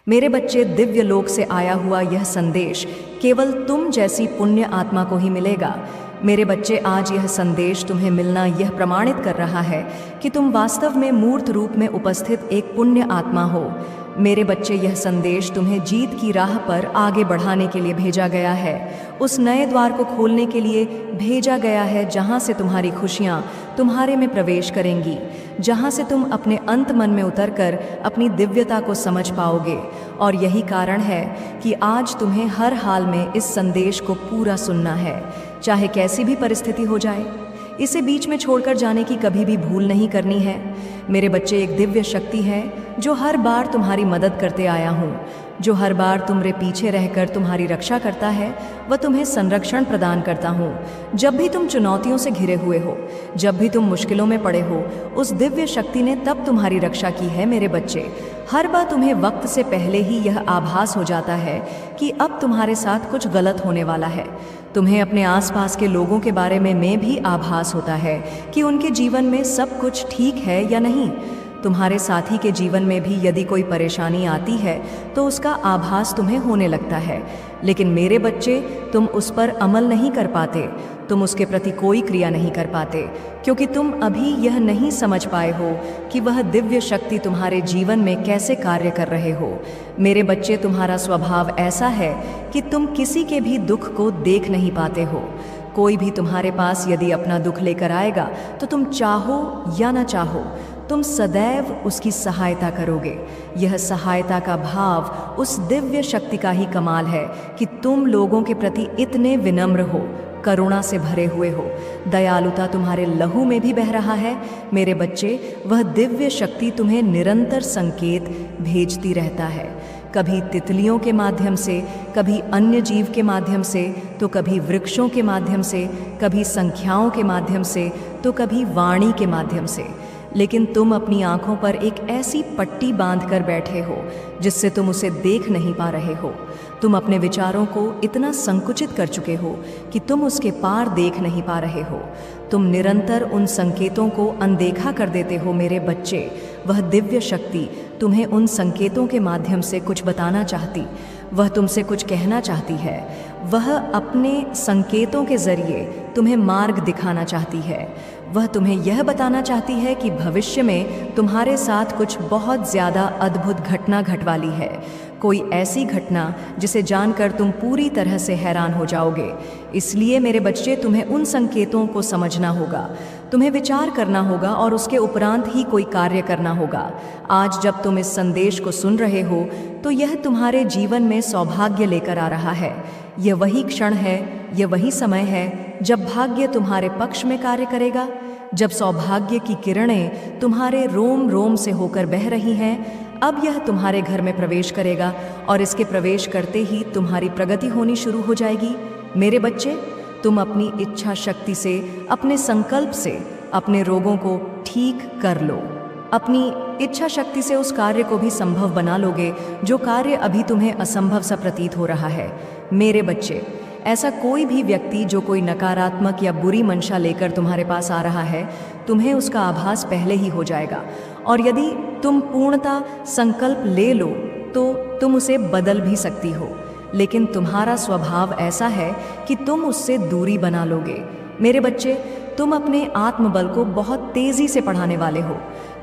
मेरे बच्चे, दिव्य लोक से आया हुआ यह संदेश केवल तुम जैसी पुण्य आत्मा को ही मिलेगा। मेरे बच्चे, आज यह संदेश तुम्हें मिलना यह प्रमाणित कर रहा है कि तुम वास्तव में मूर्त रूप में उपस्थित एक पुण्य आत्मा हो। मेरे बच्चे, यह संदेश तुम्हें जीत की राह पर आगे बढ़ाने के लिए भेजा गया है, उस नए द्वार को खोलने के लिए भेजा गया है जहाँ से तुम्हारी खुशियाँ तुम्हारे में प्रवेश करेंगी, जहाँ से तुम अपने अंत मन में उतरकर अपनी दिव्यता को समझ पाओगे। और यही कारण है कि आज तुम्हें हर हाल में इस संदेश को पूरा सुनना है, चाहे कैसी भी परिस्थिति हो जाए। इसे बीच में छोड़कर जाने की कभी भी भूल नहीं करनी है। मेरे बच्चे, एक दिव्य शक्ति है जो हर बार तुम्हारी मदद करते आया हूँ, जो हर बार तुम्हारे पीछे रहकर तुम्हारी रक्षा करता है, वह तुम्हें संरक्षण प्रदान करता हूँ। जब भी तुम चुनौतियों से घिरे हुए हो, जब भी तुम मुश्किलों में पड़े हो, उस दिव्य शक्ति ने तब तुम्हारी रक्षा की है। मेरे बच्चे, हर बार तुम्हें वक्त से पहले ही यह आभास हो जाता है कि अब तुम्हारे साथ कुछ गलत होने वाला है। तुम्हें अपने आसपास के लोगों के बारे में भी आभास होता है कि उनके जीवन में सब कुछ ठीक है या नहीं। तुम्हारे साथी के जीवन में भी यदि कोई परेशानी आती है तो उसका आभास तुम्हें होने लगता है, लेकिन मेरे बच्चे, तुम उस पर अमल नहीं कर पाते, तुम उसके प्रति कोई क्रिया नहीं कर पाते, क्योंकि तुम अभी यह नहीं समझ पाए हो कि वह दिव्य शक्ति तुम्हारे जीवन में कैसे कार्य कर रहे हो। मेरे बच्चे, तुम्हारा स्वभाव ऐसा है कि तुम किसी के भी दुख को देख नहीं पाते हो। कोई भी तुम्हारे पास यदि अपना दुख लेकर आएगा तो तुम चाहो या ना चाहो, तुम सदैव उसकी सहायता करोगे। यह सहायता का भाव उस दिव्य शक्ति का ही कमाल है कि तुम लोगों के प्रति इतने विनम्र हो, करुणा से भरे हुए हो, दयालुता तुम्हारे लहू में भी बह रहा है। मेरे बच्चे, वह दिव्य शक्ति तुम्हें निरंतर संकेत भेजती रहता है, कभी तितलियों के माध्यम से, कभी अन्य जीव के माध्यम से, तो कभी वृक्षों के माध्यम से, कभी संख्याओं के माध्यम से, तो कभी वाणी के माध्यम से। लेकिन तुम अपनी आंखों पर एक ऐसी पट्टी बांधकर बैठे हो जिससे तुम उसे देख नहीं पा रहे हो। तुम अपने विचारों को इतना संकुचित कर चुके हो कि तुम उसके पार देख नहीं पा रहे हो। तुम निरंतर उन संकेतों को अनदेखा कर देते हो। मेरे बच्चे, वह दिव्य शक्ति तुम्हें उन संकेतों के माध्यम से कुछ बताना चाहती, वह तुमसे कुछ कहना चाहती है। वह अपने संकेतों के जरिए तुम्हें मार्ग दिखाना चाहती है। वह तुम्हें यह बताना चाहती है कि भविष्य में तुम्हारे साथ कुछ बहुत ज़्यादा अद्भुत घटना घटवाली है, कोई ऐसी घटना जिसे जानकर तुम पूरी तरह से हैरान हो जाओगे। इसलिए मेरे बच्चे, तुम्हें उन संकेतों को समझना होगा, तुम्हें विचार करना होगा और उसके उपरांत ही कोई कार्य करना होगा। आज जब तुम इस संदेश को सुन रहे हो तो यह तुम्हारे जीवन में सौभाग्य लेकर आ रहा है। यह वही क्षण है, यह वही समय है जब भाग्य तुम्हारे पक्ष में कार्य करेगा, जब सौभाग्य की किरणें तुम्हारे रोम रोम से होकर बह रही हैं। अब यह तुम्हारे घर में प्रवेश करेगा और इसके प्रवेश करते ही तुम्हारी प्रगति होनी शुरू हो जाएगी। मेरे बच्चे, तुम अपनी इच्छा शक्ति से, अपने संकल्प से अपने रोगों को ठीक कर लो। अपनी इच्छा शक्ति से उस कार्य को भी संभव बना लोगे जो कार्य अभी तुम्हें असंभव सा प्रतीत हो रहा है। मेरे बच्चे, ऐसा कोई भी व्यक्ति जो कोई नकारात्मक या बुरी मंशा लेकर तुम्हारे पास आ रहा है, तुम्हें उसका आभास पहले ही हो जाएगा। और यदि तुम पूर्णता संकल्प ले लो तो तुम उसे बदल भी सकती हो, लेकिन तुम्हारा स्वभाव ऐसा है कि तुम उससे दूरी बना लोगे। मेरे बच्चे, तुम अपने आत्मबल को बहुत तेज़ी से बढ़ाने वाले हो।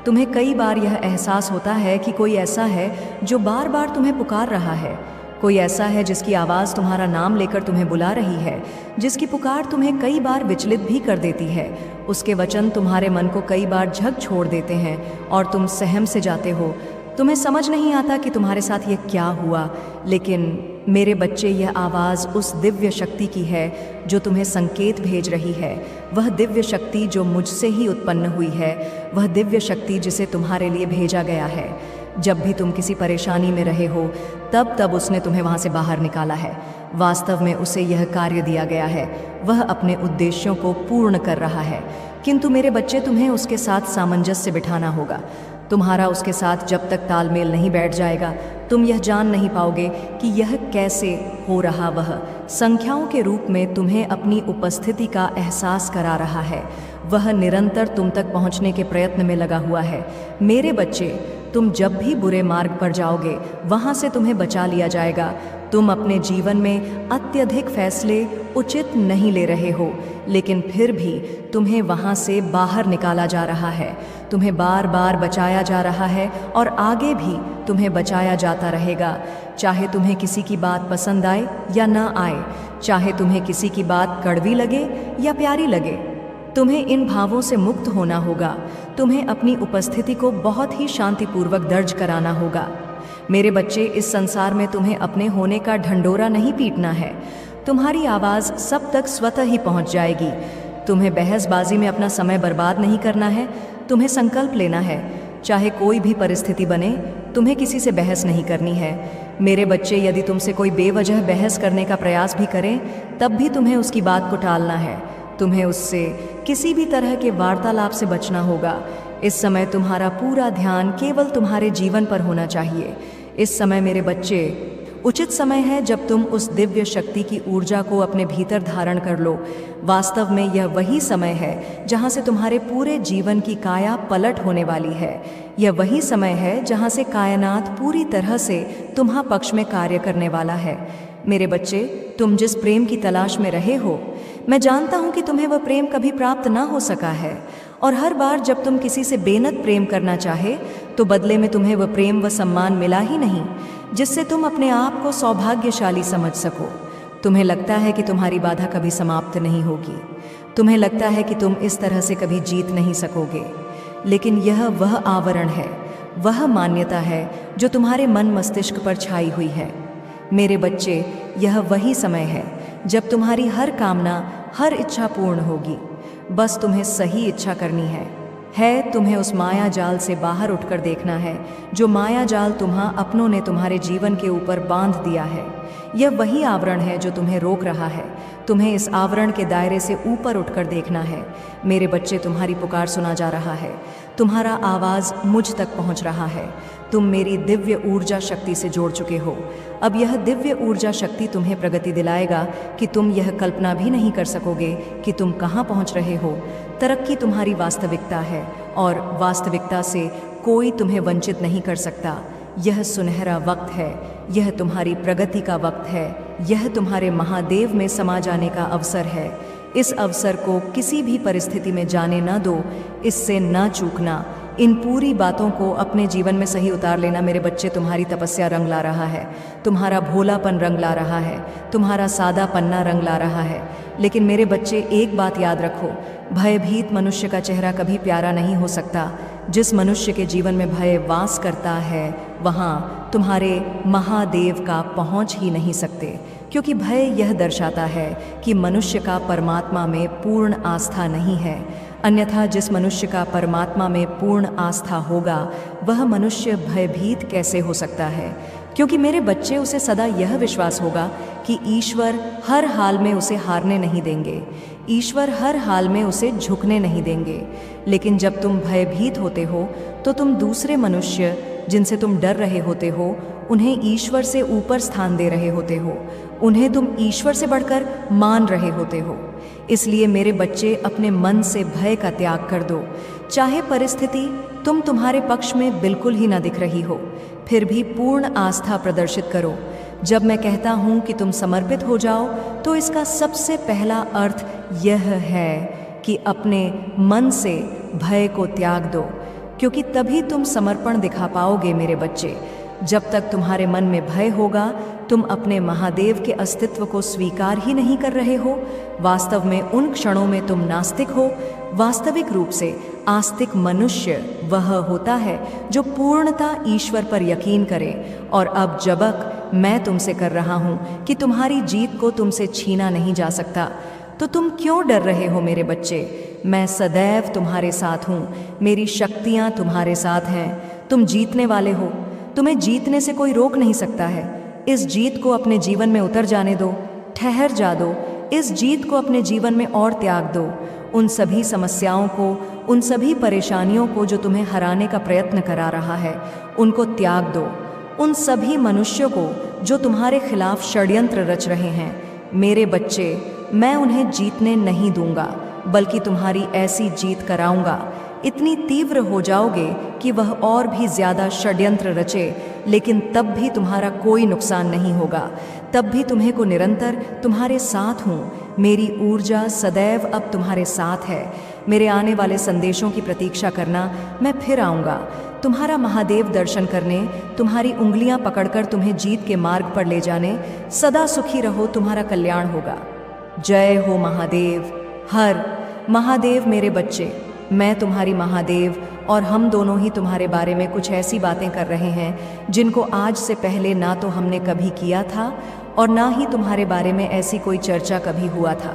तुम्हें कई बार यह एहसास होता है कि कोई ऐसा है जो बार बार तुम्हें पुकार रहा है, कोई ऐसा है जिसकी आवाज़ तुम्हारा नाम लेकर तुम्हें बुला रही है, जिसकी पुकार तुम्हें कई बार विचलित भी कर देती है। उसके वचन तुम्हारे मन को कई बार झक छोड़ देते हैं और तुम सहम से जाते हो। तुम्हें समझ नहीं आता कि तुम्हारे साथ ये क्या हुआ, लेकिन मेरे बच्चे, यह आवाज़ उस दिव्य शक्ति की है जो तुम्हें संकेत भेज रही है। वह दिव्य शक्ति जो मुझसे ही उत्पन्न हुई है, वह दिव्य शक्ति जिसे तुम्हारे लिए भेजा गया है। जब भी तुम किसी परेशानी में रहे हो तब उसने तुम्हें वहाँ से बाहर निकाला है। वास्तव में उसे यह कार्य दिया गया है, वह अपने उद्देश्यों को पूर्ण कर रहा है। किंतु मेरे बच्चे, तुम्हें उसके साथ सामंजस्य बिठाना होगा। तुम्हारा उसके साथ जब तक तालमेल नहीं बैठ जाएगा, तुम यह जान नहीं पाओगे कि यह कैसे हो रहा। वह संख्याओं के रूप में तुम्हें अपनी उपस्थिति का एहसास करा रहा है। वह निरंतर तुम तक पहुंचने के प्रयत्न में लगा हुआ है। मेरे बच्चे, तुम जब भी बुरे मार्ग पर जाओगे वहाँ से तुम्हें बचा लिया जाएगा। तुम अपने जीवन में अत्यधिक फैसले उचित नहीं ले रहे हो, लेकिन फिर भी तुम्हें वहाँ से बाहर निकाला जा रहा है। तुम्हें बार बार बचाया जा रहा है और आगे भी तुम्हें बचाया जाता रहेगा। चाहे तुम्हें किसी की बात पसंद आए या ना आए, चाहे तुम्हें किसी की बात कड़वी लगे या प्यारी लगे, तुम्हें इन भावों से मुक्त होना होगा। तुम्हें अपनी उपस्थिति को बहुत ही शांतिपूर्वक दर्ज कराना होगा। मेरे बच्चे, इस संसार में तुम्हें अपने होने का ढंढोरा नहीं पीटना है। तुम्हारी आवाज़ सब तक स्वतः ही पहुंच जाएगी। तुम्हें बहसबाजी में अपना समय बर्बाद नहीं करना है। तुम्हें संकल्प लेना है, चाहे कोई भी परिस्थिति बने, तुम्हें किसी से बहस नहीं करनी है। मेरे बच्चे, यदि तुमसे कोई बेवजह बहस करने का प्रयास भी करें, तब भी तुम्हें उसकी बात को टालना है। तुम्हें उससे किसी भी तरह के वार्तालाप से बचना होगा। इस समय तुम्हारा पूरा ध्यान केवल तुम्हारे जीवन पर होना चाहिए। इस समय मेरे बच्चे, उचित समय है जब तुम उस दिव्य शक्ति की ऊर्जा को अपने भीतर धारण कर लो। वास्तव में यह वही समय है जहाँ से तुम्हारे पूरे जीवन की काया पलट होने वाली है। यह वही समय है जहाँ से कायनात पूरी तरह से तुम्हारा पक्ष में कार्य करने वाला है। मेरे बच्चे, तुम जिस प्रेम की तलाश में रहे हो, मैं जानता हूँ कि तुम्हें वह प्रेम कभी प्राप्त ना हो सका है। और हर बार जब तुम किसी से बेनत प्रेम करना चाहे, तो बदले में तुम्हें वह प्रेम व सम्मान मिला ही नहीं जिससे तुम अपने आप को सौभाग्यशाली समझ सको। तुम्हें लगता है कि तुम्हारी बाधा कभी समाप्त नहीं होगी। तुम्हें लगता है कि तुम इस तरह से कभी जीत नहीं सकोगे, लेकिन यह वह आवरण है, वह मान्यता है जो तुम्हारे मन मस्तिष्क पर छाई हुई है। मेरे बच्चे, यह वही समय है जब तुम्हारी हर कामना, हर इच्छा पूर्ण होगी। बस तुम्हें सही इच्छा करनी है। तुम्हें उस माया जाल से बाहर उठकर देखना है जो माया जाल अपनों ने तुम्हारे जीवन के ऊपर बांध दिया है। यह वही आवरण है जो तुम्हें रोक रहा है। तुम्हें इस आवरण के दायरे से ऊपर उठकर देखना है। मेरे बच्चे, तुम्हारी पुकार सुना जा रहा है। तुम्हारा आवाज़ मुझ तक पहुंच रहा है। तुम मेरी दिव्य ऊर्जा शक्ति से जोड़ चुके हो। अब यह दिव्य ऊर्जा शक्ति तुम्हें प्रगति दिलाएगा कि तुम यह कल्पना भी नहीं कर सकोगे कि तुम कहाँ पहुँच रहे हो। तरक्की तुम्हारी वास्तविकता है और वास्तविकता से कोई तुम्हें वंचित नहीं कर सकता। यह सुनहरा वक्त है, यह तुम्हारी प्रगति का वक्त है, यह तुम्हारे महादेव में समा जाने का अवसर है। इस अवसर को किसी भी परिस्थिति में जाने न दो, इससे न चूकना। इन पूरी बातों को अपने जीवन में सही उतार लेना। मेरे बच्चे, तुम्हारी तपस्या रंग ला रहा है, तुम्हारा भोलापन रंग ला रहा है, तुम्हारा सादा पन्ना रंग ला रहा है। लेकिन मेरे बच्चे, एक बात याद रखो, भयभीत मनुष्य का चेहरा कभी प्यारा नहीं हो सकता। जिस मनुष्य के जीवन में भय वास करता है, वहाँ तुम्हारे महादेव का पहुँच ही नहीं सकते, क्योंकि भय यह दर्शाता है कि मनुष्य का परमात्मा में पूर्ण आस्था नहीं है। अन्यथा जिस मनुष्य का परमात्मा में पूर्ण आस्था होगा, वह मनुष्य भयभीत कैसे हो सकता है? क्योंकि मेरे बच्चे, उसे सदा यह विश्वास होगा कि ईश्वर हर हाल में उसे हारने नहीं देंगे, ईश्वर हर हाल में उसे झुकने नहीं देंगे। लेकिन जब तुम भयभीत होते हो, तो तुम दूसरे मनुष्य जिनसे तुम डर रहे होते हो, उन्हें ईश्वर से ऊपर स्थान दे रहे होते हो, उन्हें तुम ईश्वर से बढ़कर मान रहे होते हो। इसलिए मेरे बच्चे, अपने मन से भय का त्याग कर दो। चाहे परिस्थिति तुम्हारे पक्ष में बिल्कुल ही ना दिख रही हो, फिर भी पूर्ण आस्था प्रदर्शित करो। जब मैं कहता हूँ कि तुम समर्पित हो जाओ, तो इसका सबसे पहला अर्थ यह है कि अपने मन से भय को त्याग दो, क्योंकि तभी तुम समर्पण दिखा पाओगे। मेरे बच्चे, जब तक तुम्हारे मन में भय होगा, तुम अपने महादेव के अस्तित्व को स्वीकार ही नहीं कर रहे हो। वास्तव में उन क्षणों में तुम नास्तिक हो। वास्तविक रूप से आस्तिक मनुष्य वह होता है जो पूर्णतः ईश्वर पर यकीन करे। और अब जबक मैं तुमसे कर रहा हूँ कि तुम्हारी जीत को तुमसे छीना नहीं जा सकता, तो तुम क्यों डर रहे हो? मेरे बच्चे, मैं सदैव तुम्हारे साथ हूँ, मेरी शक्तियाँ तुम्हारे साथ हैं। तुम जीतने वाले हो, तुम्हें जीतने से कोई रोक नहीं सकता है। इस जीत को अपने जीवन में उतर जाने दो, ठहर जा दो। इस जीत को अपने जीवन में और त्याग दो। उन सभी समस्याओं को, उन सभी परेशानियों को जो तुम्हें हराने का प्रयत्न करा रहा है, उनको त्याग दो। उन सभी मनुष्यों को जो तुम्हारे खिलाफ षड्यंत्र रच रहे हैं, मेरे बच्चे, मैं उन्हें जीतने नहीं दूंगा, बल्कि तुम्हारी ऐसी जीत कराऊंगा। इतनी तीव्र हो जाओगे कि वह और भी ज्यादा षड्यंत्र रचे, लेकिन तब भी तुम्हारा कोई नुकसान नहीं होगा। तब भी तुम्हें को निरंतर तुम्हारे साथ हूँ। मेरी ऊर्जा सदैव अब तुम्हारे साथ है। मेरे आने वाले संदेशों की प्रतीक्षा करना, मैं फिर आऊँगा तुम्हारा महादेव दर्शन करने, तुम्हारी उंगलियां पकड़कर तुम्हें जीत के मार्ग पर ले जाने। सदा सुखी रहो, तुम्हारा कल्याण होगा। जय हो महादेव। हर महादेव। मेरे बच्चे, मैं तुम्हारी महादेव और हम दोनों ही तुम्हारे बारे में कुछ ऐसी बातें कर रहे हैं जिनको आज से पहले ना तो हमने कभी किया था और ना ही तुम्हारे बारे में ऐसी कोई चर्चा कभी हुआ था।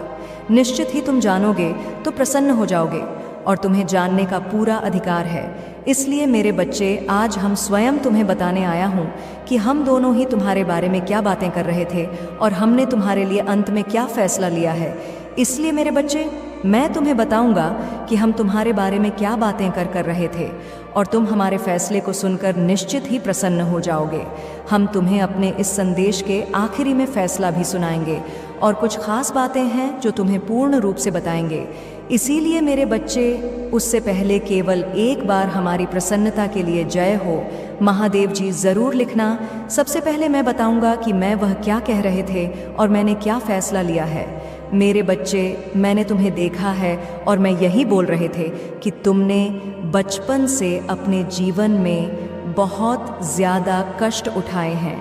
निश्चित ही तुम जानोगे तो प्रसन्न हो जाओगे और तुम्हें जानने का पूरा अधिकार है। इसलिए मेरे बच्चे, आज हम स्वयं तुम्हें बताने आया हूँ कि हम दोनों ही तुम्हारे बारे में क्या बातें कर रहे थे और हमने तुम्हारे लिए अंत में क्या फैसला लिया है। इसलिए मेरे बच्चे, मैं तुम्हें बताऊंगा कि हम तुम्हारे बारे में क्या बातें कर रहे थे और तुम हमारे फैसले को सुनकर निश्चित ही प्रसन्न हो जाओगे। हम तुम्हें अपने इस संदेश के आखिरी में फैसला भी सुनाएंगे और कुछ खास बातें हैं जो तुम्हें पूर्ण रूप से बताएंगे। इसीलिए मेरे बच्चे, उससे पहले केवल एक बार हमारी प्रसन्नता के लिए जय हो महादेव जी ज़रूर लिखना। सबसे पहले मैं बताऊंगा कि मैं वह क्या कह रहे थे और मैंने क्या फैसला लिया है। मेरे बच्चे, मैंने तुम्हें देखा है और मैं यही बोल रहे थे कि तुमने बचपन से अपने जीवन में बहुत ज़्यादा कष्ट उठाए हैं।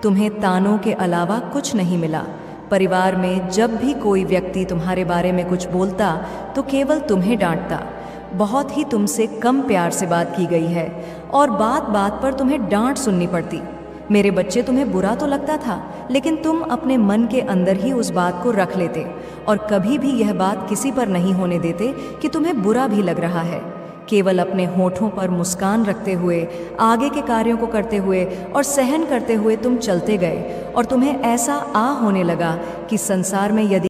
तुम्हें तानों के अलावा कुछ नहीं मिला। परिवार में जब भी कोई व्यक्ति तुम्हारे बारे में कुछ बोलता तो केवल तुम्हें डांटता। बहुत ही तुमसे कम प्यार से बात की गई है और बात बात पर तुम्हें डांट सुननी पड़ती। मेरे बच्चे, तुम्हें बुरा तो लगता था, लेकिन तुम अपने मन के अंदर ही उस बात को रख लेते और कभी भी यह बात किसी पर नहीं होने देते कि तुम्हें बुरा भी लग रहा है। केवल अपने होठों पर मुस्कान रखते हुए, आगे के कार्यों को करते हुए और सहन करते हुए तुम चलते गए और तुम्हें ऐसा होने लगा कि संसार में यदि